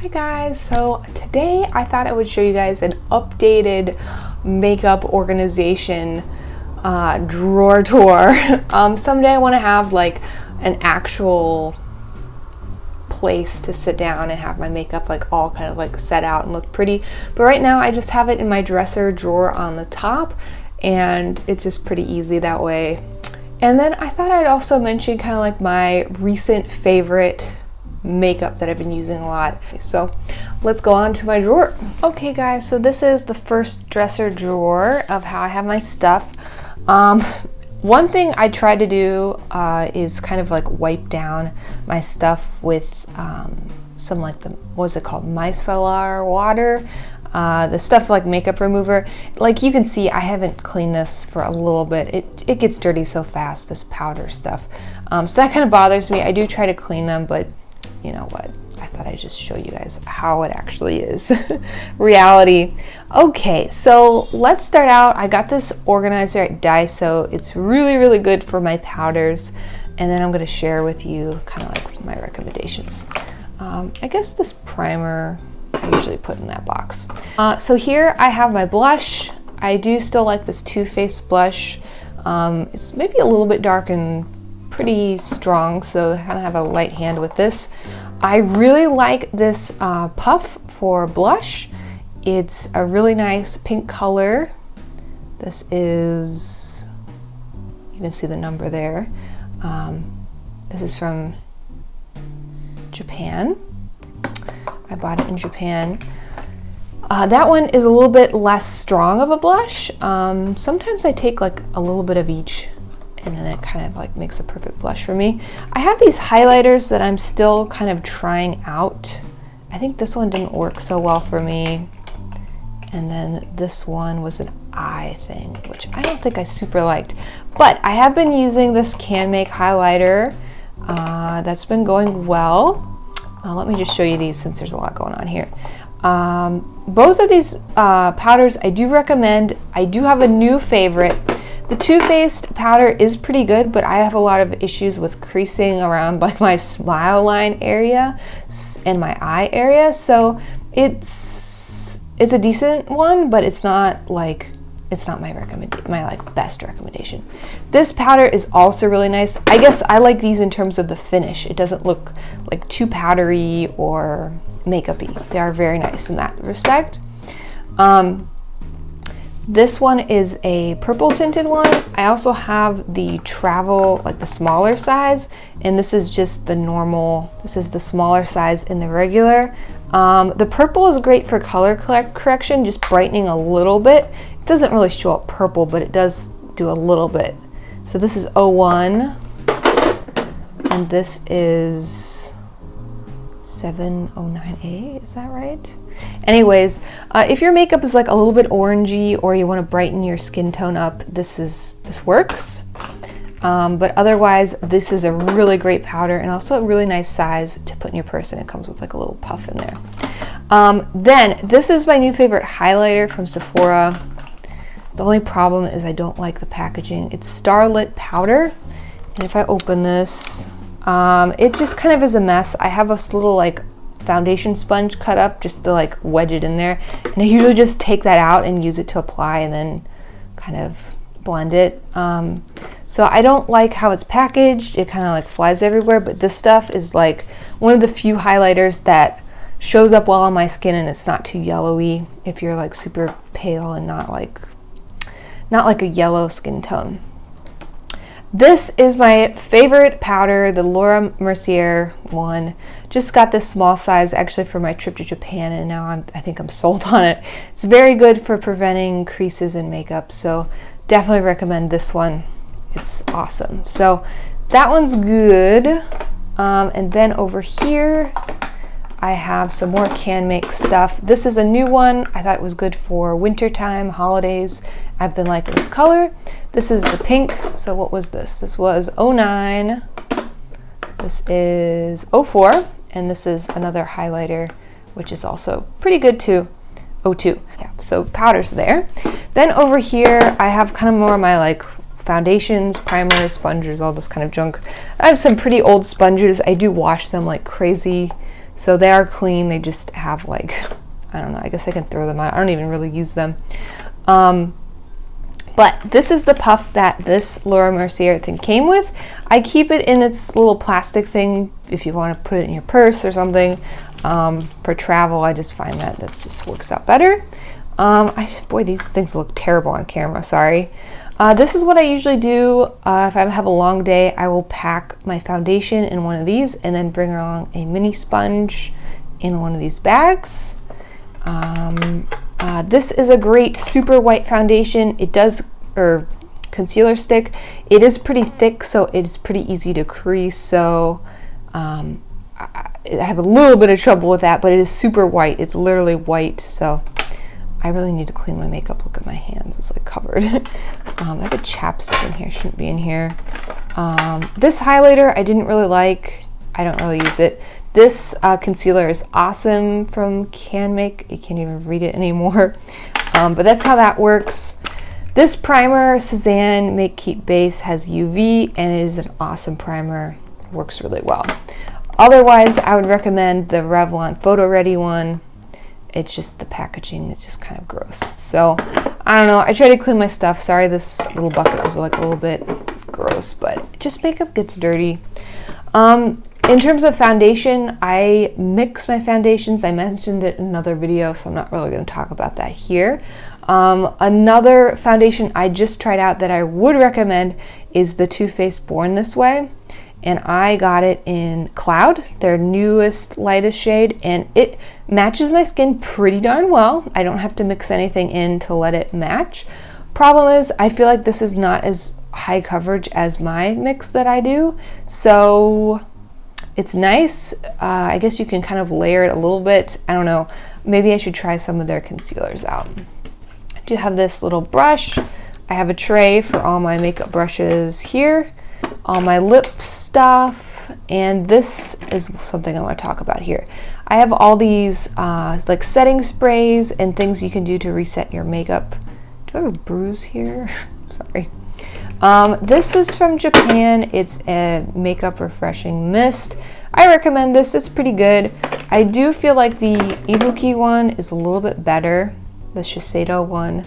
Hi guys, so today I thought I would show you guys an updated makeup organization drawer tour. Someday I want to have like an actual place to sit down and have my makeup like all kind of like set out and look pretty, but right now I just have it in my dresser drawer on the top, and it's just pretty easy that way. And then I thought I'd also mention kind of like my recent favorite makeup that I've been using a lot. So let's go on to my drawer. Okay guys, so this is the first dresser drawer of how I have my stuff. One thing I try to do is kind of like wipe down my stuff with some like the, what's it called, micellar water. The stuff like makeup remover. Like you can see I haven't cleaned this for a little bit. It gets dirty so fast, this powder stuff. So that kind of bothers me. I do try to clean them, but you know what? I thought I'd just show you guys how it actually is. Reality. Okay, so let's start out. I got this organizer at Daiso. It's really good for my powders. And then I'm going to share with you kind of like my recommendations. I guess this primer I usually put in that box. So here I have my blush. I do still like this Too Faced blush. It's maybe a little bit dark and pretty strong, so I kind of have a light hand with this. I really like this puff for blush. It's a really nice pink color. This is, you can see the number there. This is from Japan. I bought it in Japan. That one is a little bit less strong of a blush. Sometimes I take like a little bit of each, and then it kind of like makes a perfect blush for me. I have these highlighters that I'm still kind of trying out. I think this one didn't work so well for me. And then this one was an eye thing, which I don't think I super liked. But I have been using this Can Make highlighter. That's been going well. Let me just show you these since there's a lot going on here. Both of these powders I do recommend. I do have a new favorite. The Too Faced powder is pretty good, but I have a lot of issues with creasing around like my smile line area and my eye area. So it's a decent one, but it's not like, it's not my like best recommendation. This powder is also really nice. I guess I like these in terms of the finish. It doesn't look like too powdery or makeup-y. They are very nice in that respect. This one is a purple tinted one. I also have the travel, like the smaller size, and this is just the normal, this is the smaller size in the regular. The purple is great for color correction, just brightening a little bit. It doesn't really show up purple, but it does do a little bit. So this is 01, and this is 709A, is that right? Anyways, if your makeup is like a little bit orangey or you want to brighten your skin tone up, this works. But otherwise, this is a really great powder and also a really nice size to put in your purse, and it comes with like a little puff in there. Then this is my new favorite highlighter from Sephora. The only problem is I don't like the packaging. It's Starlit powder, and if I open this, it just kind of is a mess. I have this little like foundation sponge cut up just to like wedge it in there, and I usually just take that out and use it to apply and then kind of blend it. So I don't like how it's packaged. It kind of like flies everywhere, but this stuff is like one of the few highlighters that shows up well on my skin, and it's not too yellowy if you're like super pale and not like a yellow skin tone. This is my favorite powder, the Laura Mercier one. Just got this small size actually for my trip to Japan, and now I think I'm sold on it. It's very good for preventing creases in makeup, so definitely recommend this one. It's awesome. So that one's good. And then over here, I have some more Can Make stuff. This is a new one. I thought it was good for wintertime, holidays. I've been liking this color. This is the pink. So what was this? This was 09. This is 04. And this is another highlighter, which is also pretty good too. 02. Yeah, so powders there. Then over here, I have kind of more of my like foundations, primers, sponges, all this kind of junk. I have some pretty old sponges. I do wash them like crazy So they are clean. They just have like, I don't know, I guess I can throw them out. I don't even really use them. But this is the puff that this Laura Mercier thing came with. I keep it in its little plastic thing if you want to put it in your purse or something. For travel, I just find that just works out better. Boy, these things look terrible on camera, sorry. This is what I usually do. If I have a long day, I will pack my foundation in one of these and then bring along a mini sponge in one of these bags. This is a great super white foundation. Or concealer stick. It is pretty thick, so it's pretty easy to crease. So I have a little bit of trouble with that, but it is super white. It's literally white, so I really need to clean my makeup. Look at my hands, it's like covered. I have a chapstick in here, shouldn't be in here. This highlighter I didn't really like. I don't really use it. This concealer is awesome from CanMake. You can't even read it anymore. But that's how that works. This primer, Cezanne Make Keep Base, has UV and it is an awesome primer. It works really well. Otherwise, I would recommend the Revlon Photo Ready one. It's just the packaging, it's just kind of gross. So, I don't know, I try to clean my stuff. Sorry this little bucket was like a little bit gross, but just makeup gets dirty. In terms of foundation, I mix my foundations. I mentioned it in another video, so I'm not really going to talk about that here. Another foundation I just tried out that I would recommend is the Too Faced Born This Way. And I got it in Cloud, their newest, lightest shade, and it matches my skin pretty darn well. I don't have to mix anything in to let it match. Problem is, I feel like this is not as high coverage as my mix that I do, so it's nice. I guess you can kind of layer it a little bit. I don't know. Maybe I should try some of their concealers out. I do have this little brush. I have a tray for all my makeup brushes here, all my lip stuff, and this is something I want to talk about here. I have all these like setting sprays and things you can do to reset your makeup. Do I have a bruise here? Sorry. This is from Japan. It's a makeup refreshing mist. I recommend this. It's pretty good. I do feel like the Ibuki one is a little bit better. The Shiseido one.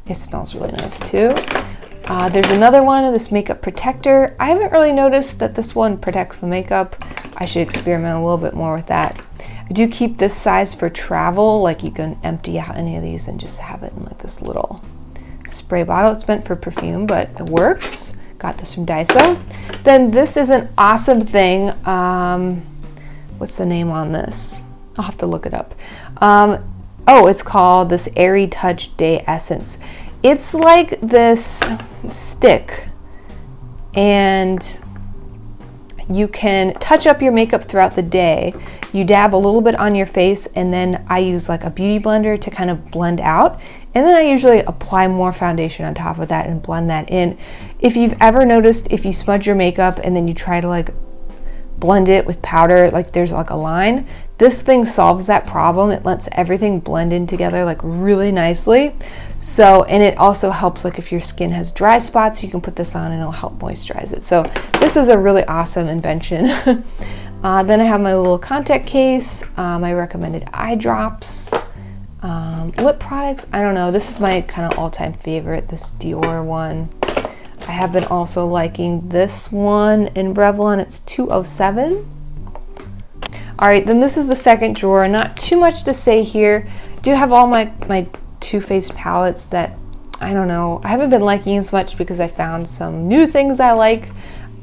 It smells really nice too. There's another one, this makeup protector. I haven't really noticed that this one protects my makeup. I should experiment a little bit more with that. I do keep this size for travel. Like you can empty out any of these and just have it in like this little spray bottle. It's meant for perfume, but it works. Got this from Daiso. Then this is an awesome thing. What's the name on this? I'll have to look it up. Oh, it's called this Airy Touch Day Essence. It's like this stick, and you can touch up your makeup throughout the day. You dab a little bit on your face, and then I use like a beauty blender to kind of blend out. And then I usually apply more foundation on top of that and blend that in. If you've ever noticed, if you smudge your makeup and then you try to like blend it with powder, like there's like a line, this thing solves that problem. It lets everything blend in together like really nicely. So, and it also helps like if your skin has dry spots, you can put this on and it'll help moisturize it. So this is a really awesome invention. Then I have my little contact case, my recommended eye drops, lip products. I don't know, this is my kind of all-time favorite, this Dior one. I have been also liking this one in Revlon. It's 207. All right, then this is the second drawer. Not too much to say here. I do have all my Too Faced palettes that, I don't know, I haven't been liking as much because I found some new things I like.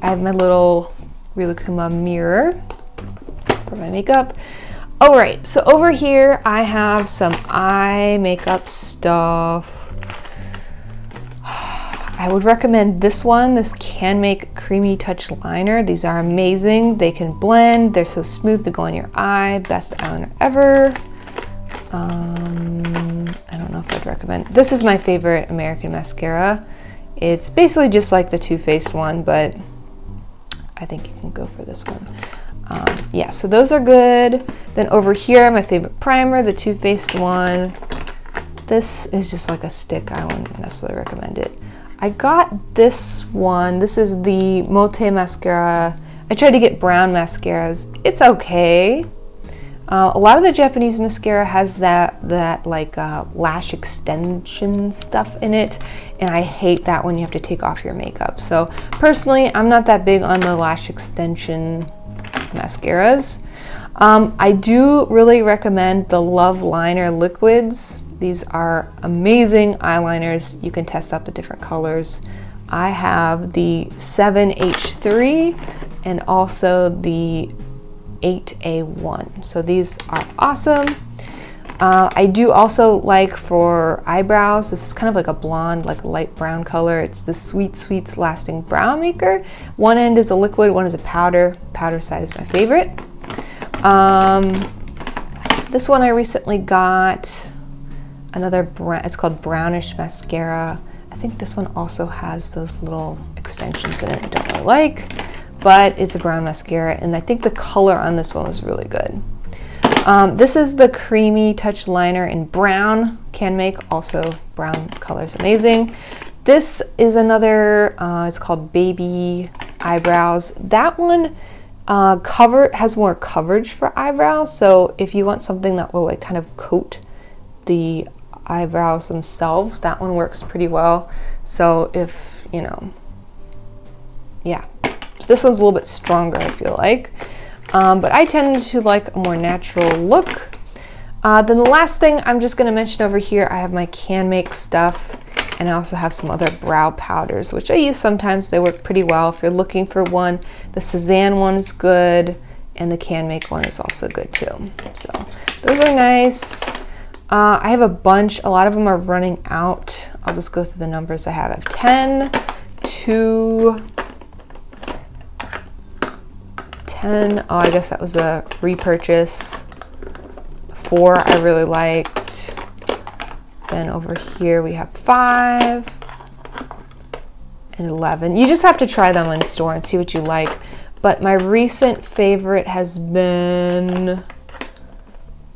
I have my little Rilakkuma mirror for my makeup. All right, so over here I have some eye makeup stuff. I would recommend this one, this CanMake Creamy Touch Liner. These are amazing. They can blend. They're so smooth to go on your eye. Best eyeliner ever. I don't know if I'd recommend. This is my favorite American mascara. It's basically just like the Too Faced one, but I think you can go for this one. Yeah, so those are good. Then over here, my favorite primer, the Too Faced one. This is just like a stick. I wouldn't necessarily recommend it. I got this one. This is the Mote Mascara I tried to get brown mascaras. It's okay. A lot of the Japanese mascara has that like lash extension stuff in it, and I hate that when you have to take off your makeup. So personally, I'm not that big on the lash extension mascaras. I do really recommend the Love Liner liquids. These are amazing eyeliners. You can test out the different colors. I have the 7H3 and also the 8A1. So these are awesome. I do also like for eyebrows, this is kind of like a blonde, like a light brown color. It's the Sweet Sweets Lasting Brow Maker. One end is a liquid, one is a powder. Powder side is my favorite. This one I recently got, another brown, it's called Brownish Mascara. I think this one also has those little extensions in it I don't really like, but it's a brown mascara, and I think the color on this one was really good. This is the Creamy Touch Liner in brown. Can make, also brown color is amazing. This is another, it's called Baby Eyebrows. That one has more coverage for eyebrows, so if you want something that will like kind of coat the eyebrows themselves, that one works pretty well. So if, you know, yeah. So this one's a little bit stronger, I feel like. But I tend to like a more natural look. Then the last thing I'm just going to mention over here, I have my Can Make stuff, and I also have some other brow powders, which I use sometimes. They work pretty well. If you're looking for one, the Cezanne one is good, and the Can Make one is also good too. So those are nice. I have a bunch. A lot of them are running out. I'll just go through the numbers I have. I have 10, 2, 10. Oh, I guess that was a repurchase. 4 I really liked. Then over here we have 5 and 11. You just have to try them in store and see what you like. But my recent favorite has been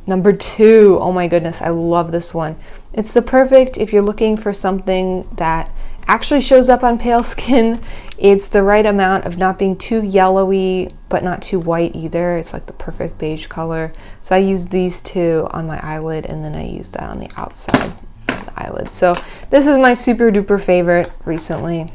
number 2. Oh my goodness, I love this one. It's the perfect if you're looking for something that actually shows up on pale skin. It's the right amount of not being too yellowy but not too white either. It's like the perfect beige color. So I use these two on my eyelid, and then I use that on the outside of the eyelid. So this is my super duper favorite recently.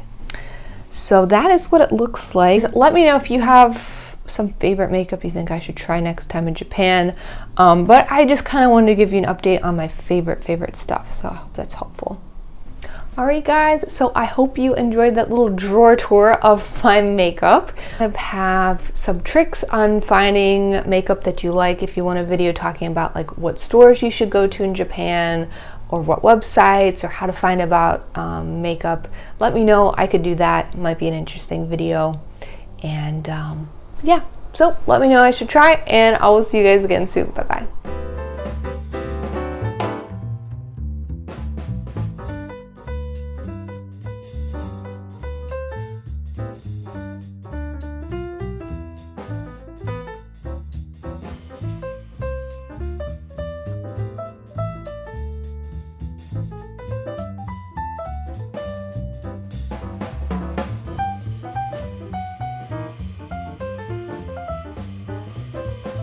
So that is what it looks like. Let me know if you have some favorite makeup you think I should try next time in Japan. But I just kind of wanted to give you an update on my favorite stuff. So I hope that's helpful. Alright guys, so I hope you enjoyed that little drawer tour of my makeup. I have some tricks on finding makeup that you like. If you want a video talking about like what stores you should go to in Japan, or what websites, or how to find about makeup, let me know. I could do that. It might be an interesting video. And yeah, so let me know I should try, and I will see you guys again soon. Bye bye.